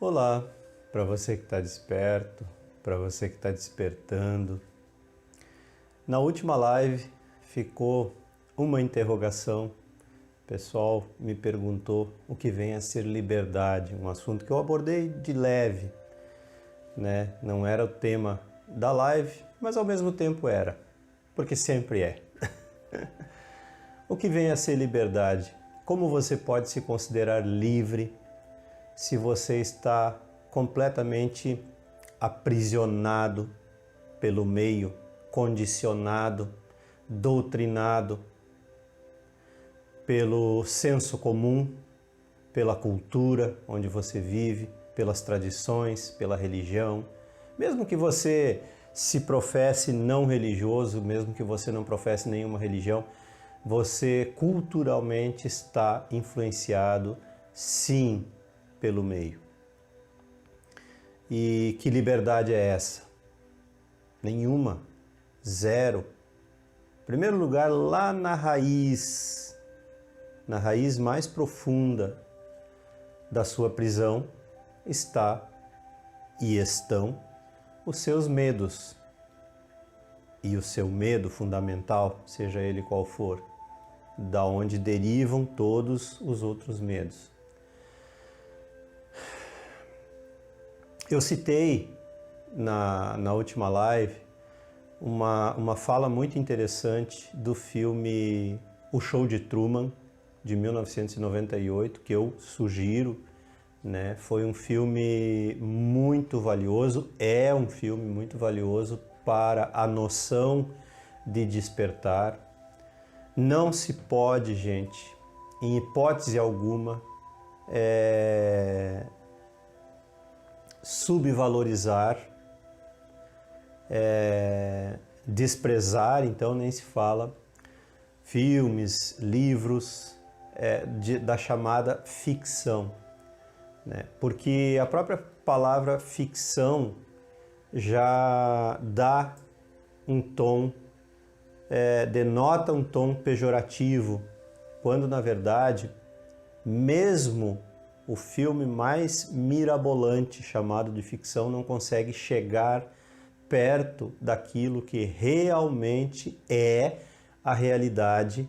Olá, para você que está desperto, para você que está despertando. Na última live ficou uma interrogação. O pessoal me perguntou o que vem a ser liberdade, um assunto que eu abordei de leve, né? Não era o tema da live, mas ao mesmo tempo era, porque sempre é. O que vem a ser liberdade? Como você pode se considerar livre se você está completamente aprisionado pelo meio, condicionado, doutrinado pelo senso comum, pela cultura onde você vive, pelas tradições, pela religião. Mesmo que você se professe não religioso, mesmo que você não professe nenhuma religião, você culturalmente está influenciado, sim, pelo meio. E que liberdade é essa? Nenhuma. Zero. Em primeiro lugar, lá na raiz mais profunda da sua prisão, está e estão os seus medos. E o seu medo fundamental, seja ele qual for, da onde derivam todos os outros medos. Eu citei na última live uma fala muito interessante do filme O Show de Truman, de 1998, que eu sugiro, né? Foi um filme muito valioso, é um filme muito valioso para a noção de despertar. Não se pode, gente, em hipótese alguma, subvalorizar, desprezar, então nem se fala, filmes, livros da chamada ficção, né? Porque a própria palavra ficção já dá um tom, denota um tom pejorativo, quando na verdade, mesmo o filme mais mirabolante chamado de ficção não consegue chegar perto daquilo que realmente é a realidade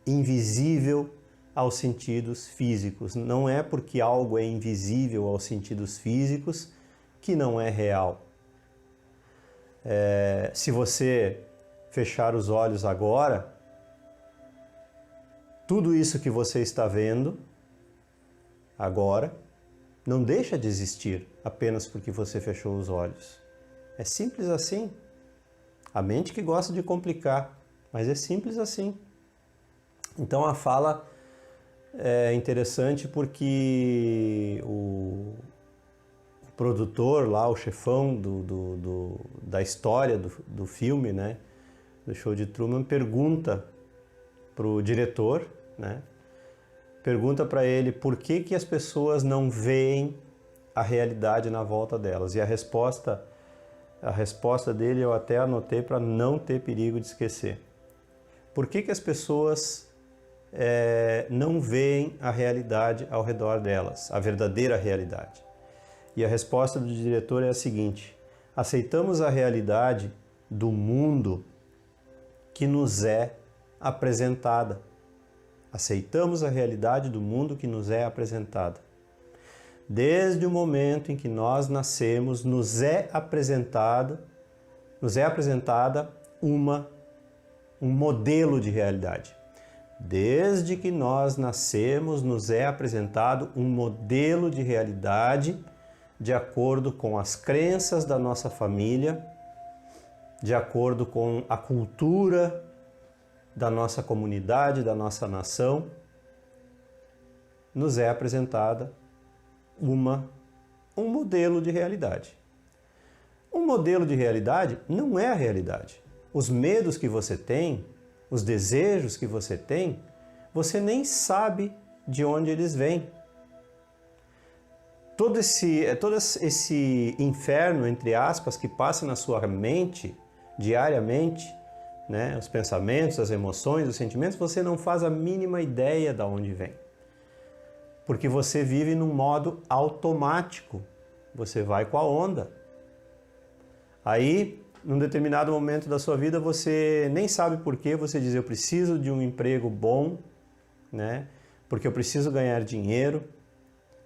invisível aos sentidos físicos. Não é porque algo é invisível aos sentidos físicos que não é real. Se você fechar os olhos agora, tudo isso que você está vendo agora não deixa de existir apenas porque você fechou os olhos. É simples assim. A mente que gosta de complicar, mas é simples assim. Então a fala é interessante porque o produtor lá, o chefão da história do filme, né, do Show de Truman, pergunta para o diretor, né, pergunta para ele por que as pessoas não veem a realidade na volta delas. E a resposta dele eu até anotei para não ter perigo de esquecer. Por que as pessoas não veem a realidade ao redor delas, a verdadeira realidade? E a resposta do diretor é a seguinte: aceitamos a realidade do mundo que nos é apresentada. Aceitamos a realidade do mundo que nos é apresentada. Desde o momento em que nós nascemos, nos é apresentada um modelo de realidade. Desde que nós nascemos, nos é apresentado um modelo de realidade de acordo com as crenças da nossa família, de acordo com a cultura da nossa comunidade, da nossa nação, nos é apresentada um modelo de realidade. Um modelo de realidade não é a realidade. Os medos que você tem, os desejos que você tem, você nem sabe de onde eles vêm. Todo esse inferno, entre aspas, que passa na sua mente diariamente, né, os pensamentos, as emoções, os sentimentos, você não faz a mínima ideia de onde vem. porque você vive num modo automático, você vai com a onda. Aí, num determinado momento da sua vida, você nem sabe por que você diz, eu preciso de um emprego bom, né? Porque eu preciso ganhar dinheiro,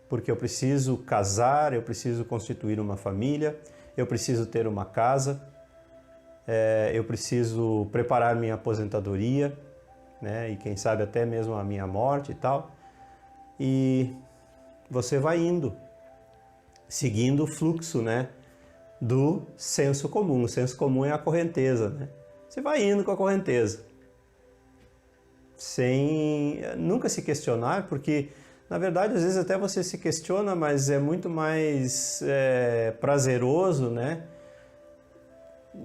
porque eu preciso casar, eu preciso constituir uma família, eu preciso ter uma casa, eu preciso preparar minha aposentadoria, né? E quem sabe até mesmo a minha morte e tal. E você vai indo, seguindo o fluxo, né, do senso comum. O senso comum é a correnteza, né? Você vai indo com a correnteza, sem nunca se questionar, porque na verdade às vezes até você se questiona, mas é muito mais prazeroso, né?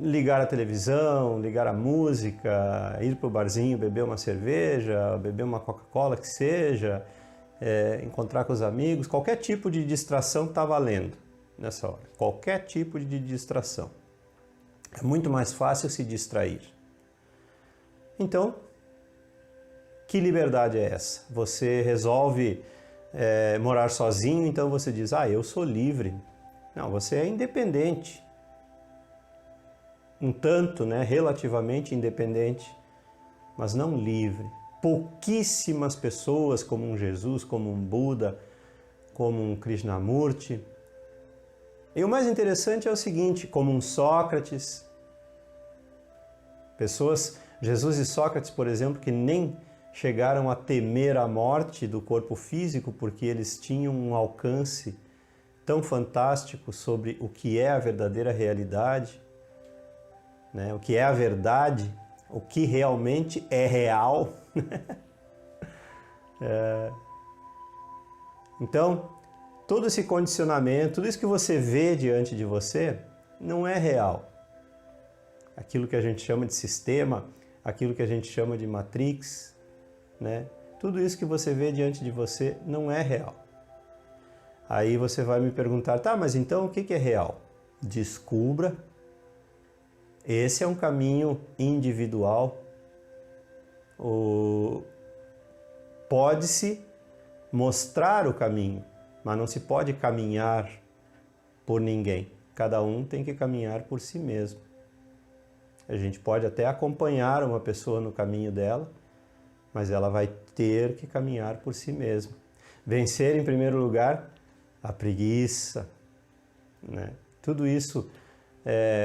Ligar a televisão, ligar a música, ir para o barzinho, beber uma cerveja, beber uma Coca-Cola que seja, encontrar com os amigos, qualquer tipo de distração está valendo nessa hora, qualquer tipo de distração. É muito mais fácil se distrair. Então, que liberdade é essa? Você resolve morar sozinho, então você diz, eu sou livre. Não, você é independente. Um tanto, né, relativamente independente, mas não livre. Pouquíssimas pessoas, como um Jesus, como um Buda, como um Krishnamurti. E o mais interessante é o seguinte, como um Sócrates, Jesus e Sócrates, por exemplo, que nem chegaram a temer a morte do corpo físico, porque eles tinham um alcance tão fantástico sobre o que é a verdadeira realidade, né? O que é a verdade, o que realmente é real. Então, todo esse condicionamento, tudo isso que você vê diante de você, não é real. Aquilo que a gente chama de sistema, aquilo que a gente chama de matrix, né? Tudo isso que você vê diante de você não é real. Aí você vai me perguntar, tá, mas então o que é real? Descubra. Esse é um caminho individual. Pode-se mostrar o caminho, mas não se pode caminhar por ninguém. Cada um tem que caminhar por si mesmo. A gente pode até acompanhar uma pessoa no caminho dela, mas ela vai ter que caminhar por si mesma. Vencer, em primeiro lugar, a preguiça, né? Tudo isso,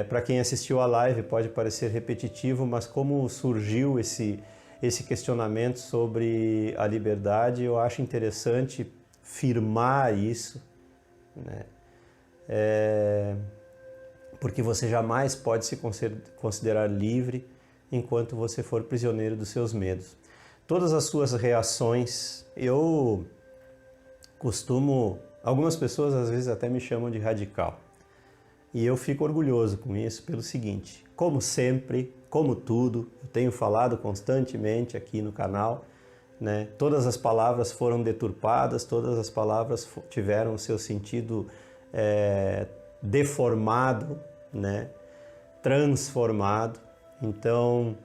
para quem assistiu a live, pode parecer repetitivo, mas como surgiu esse questionamento sobre a liberdade, eu acho interessante firmar isso, né? Porque você jamais pode se considerar livre enquanto você for prisioneiro dos seus medos. Todas as suas reações, algumas pessoas às vezes até me chamam de radical. E eu fico orgulhoso com isso pelo seguinte, como sempre, como tudo, eu tenho falado constantemente aqui no canal, né? Todas as palavras foram deturpadas, todas as palavras tiveram o seu sentido deformado, né? Transformado. Então,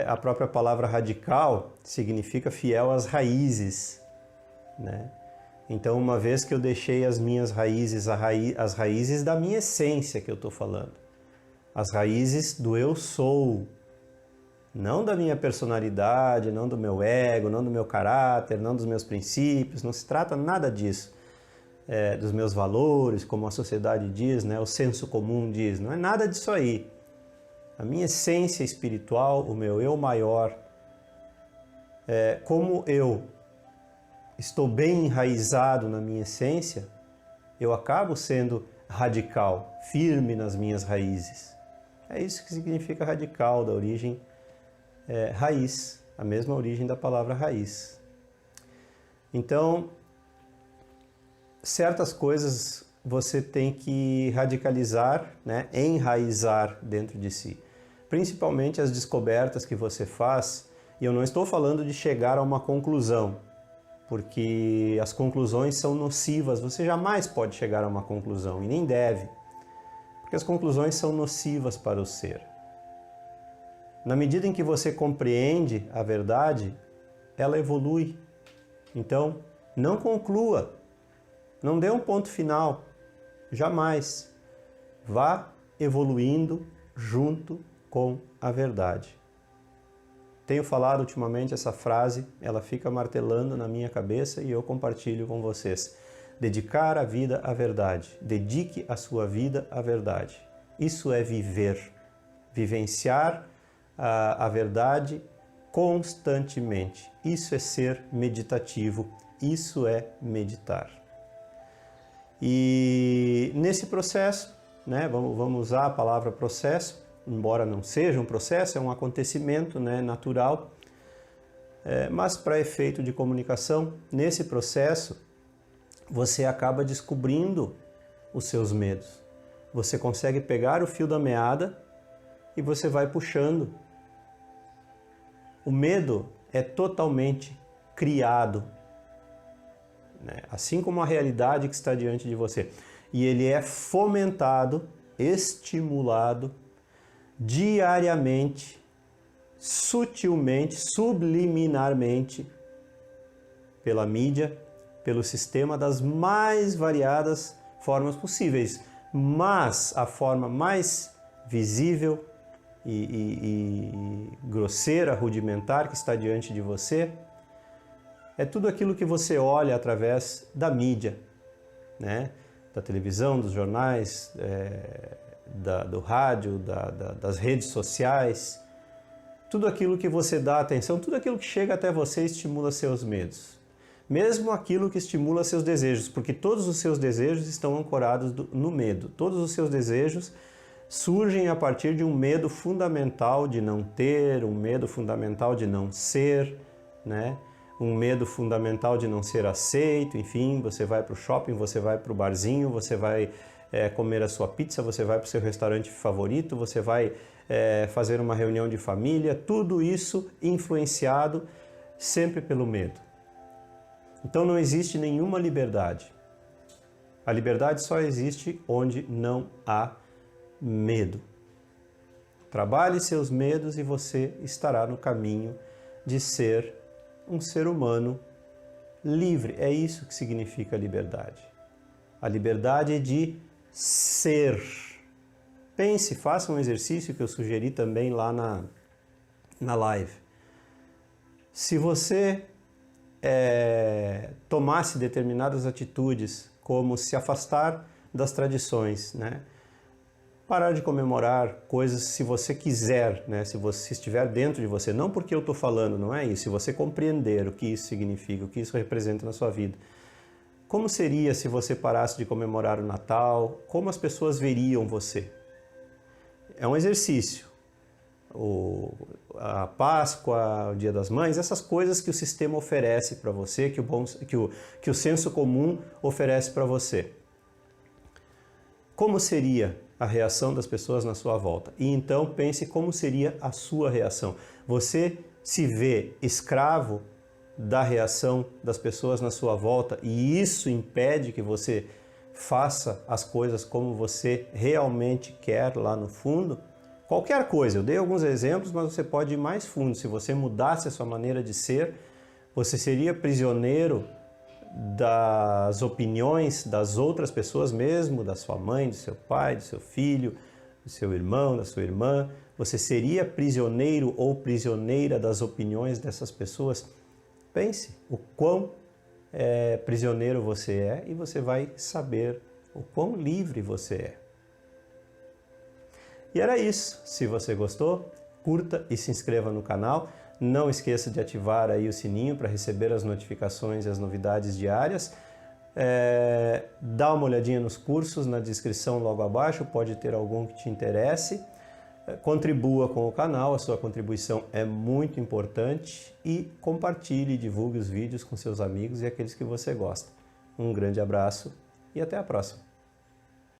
a própria palavra radical significa fiel às raízes, né? Então, uma vez que eu deixei as minhas raízes, as raízes da minha essência que eu estou falando, as raízes do eu sou, não da minha personalidade, não do meu ego, não do meu caráter, não dos meus princípios, não se trata nada disso, dos meus valores, como a sociedade diz, né? O senso comum diz, não é nada disso aí. A minha essência espiritual, o meu eu maior, como eu estou bem enraizado na minha essência, eu acabo sendo radical, firme nas minhas raízes. É isso que significa radical, da origem raiz, a mesma origem da palavra raiz. Então, certas coisas você tem que radicalizar, né? Enraizar dentro de si. Principalmente as descobertas que você faz, e eu não estou falando de chegar a uma conclusão, porque as conclusões são nocivas, você jamais pode chegar a uma conclusão, e nem deve, porque as conclusões são nocivas para o ser. Na medida em que você compreende a verdade, ela evolui, Então, não conclua, não dê um ponto final, jamais. Vá evoluindo junto com a verdade. Tenho falado ultimamente essa frase, ela fica martelando na minha cabeça e eu compartilho com vocês. Dedicar a vida à verdade. Dedique a sua vida à verdade. Isso é viver, vivenciar a verdade constantemente. Isso é ser meditativo, isso é meditar. E nesse processo, né, vamos usar a palavra processo, embora não seja um processo, é um acontecimento, né, natural, mas para efeito de comunicação, nesse processo você acaba descobrindo os seus medos. Você consegue pegar o fio da meada e você vai puxando. O medo é totalmente criado, né? Assim como a realidade que está diante de você. E ele é fomentado, estimulado diariamente, sutilmente, subliminarmente, pela mídia, pelo sistema das mais variadas formas possíveis. Mas a forma mais visível e grosseira, rudimentar que está diante de você é tudo aquilo que você olha através da mídia, né? Da televisão, dos jornais, do rádio, das redes sociais. Tudo aquilo que você dá atenção, tudo aquilo que chega até você estimula seus medos. Mesmo aquilo que estimula seus desejos, porque todos os seus desejos estão ancorados no medo. Todos os seus desejos surgem a partir de um medo fundamental de não ter, um medo fundamental de não ser, né? Um medo fundamental de não ser aceito. Enfim, você vai para o shopping, você vai para o barzinho, você vai comer a sua pizza, você vai para o seu restaurante favorito, você vai fazer uma reunião de família, tudo isso influenciado sempre pelo medo. Então não existe nenhuma liberdade. A liberdade só existe onde não há medo. Trabalhe seus medos e você estará no caminho de ser um ser humano livre. É isso que significa liberdade. A liberdade é de ser. Pense, faça um exercício que eu sugeri também lá na live. Se você tomasse determinadas atitudes, como se afastar das tradições, né? Parar de comemorar coisas se você quiser, né? Se você estiver dentro de você, não porque eu estou falando, não é isso, se você compreender o que isso significa, o que isso representa na sua vida. Como seria se você parasse de comemorar o Natal? Como as pessoas veriam você? É um exercício. A Páscoa, o Dia das Mães, essas coisas que o sistema oferece para você, que o senso comum oferece para você. Como seria a reação das pessoas na sua volta? E então pense como seria a sua reação. Você se vê escravo da reação das pessoas na sua volta e isso impede que você faça as coisas como você realmente quer lá no fundo? Qualquer coisa, eu dei alguns exemplos, mas você pode ir mais fundo. Se você mudasse a sua maneira de ser, você seria prisioneiro das opiniões das outras pessoas mesmo, da sua mãe, do seu pai, do seu filho, do seu irmão, da sua irmã. Você seria prisioneiro ou prisioneira das opiniões dessas pessoas? Pense o quão prisioneiro você é e você vai saber o quão livre você é. E era isso. Se você gostou, curta e se inscreva no canal. Não esqueça de ativar aí o sininho para receber as notificações e as novidades diárias. Dá uma olhadinha nos cursos na descrição logo abaixo, pode ter algum que te interesse. Contribua com o canal, a sua contribuição é muito importante e compartilhe e divulgue os vídeos com seus amigos e aqueles que você gosta. Um grande abraço e até a próxima.